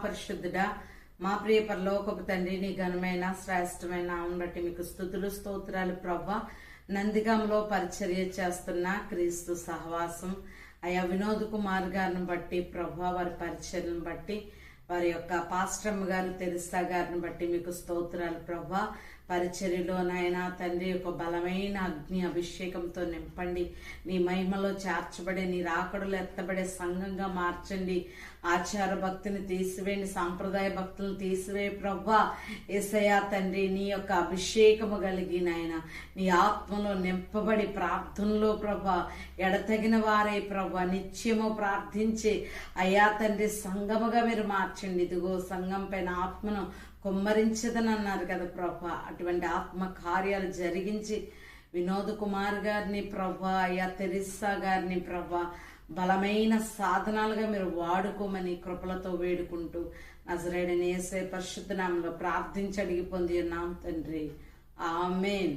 మహాపరిశుద్ధుడా, మా ప్రియ పరలోకపు తండ్రి, నీ ఘనమైన శ్రేష్టమైన నామమును బట్టి మీకు స్తుతులు స్తోత్రాలు ప్రభా. నందిగంలో పరిచర్య చేస్తున్న క్రీస్తు సహవాసం అయా వినోద్ కుమార్ గారిని బట్టి ప్రభా, వారి పరిచర్యను బట్టి, వారి యొక్క పాస్టమ్ గారు తెరిసా గారిని బట్టి మీకు స్తోత్రాలు ప్రభా. పరిచర్యలో నాయనా తండ్రి ఒక బలమైన అగ్ని అభిషేకంతో నింపండి. నీ మహిమలో చేర్చబడే, నీ రాకడలు ఎత్తబడే సంఘంగా మార్చండి. ఆచార భక్తిని తీసివేయండి, సాంప్రదాయ భక్తులను తీసివేయ ప్రభా. యేసయ్యా తండ్రి, నీ యొక్క అభిషేకము కలిగి నాయన నీ ఆత్మలో నింపబడి ప్రార్థనలో ప్రభా ఎడతగిన వారే ప్రభా నిత్యము ప్రార్థించి అయ్యా తండ్రి సంఘముగా మీరు మార్చండి. ఇదిగో సంఘం పైన ఆత్మను కుమ్మరించదని అన్నారు కదా ప్రభా. అటువంటి ఆత్మ కార్యాలు జరిగించి వినోద్ కుమార్ గారిని ప్రభా, అయ్యా తెరిసా గారిని ప్రభా బలమైన సాధనాలుగా మీరు వాడుకోమని కృపలతో వేడుకుంటూ నజరేయుడైన యేసయ్య పరిశుద్ధ నామములో ప్రార్థించి అడిగి పొంది ఉన్నాం తండ్రి, ఆమేన్.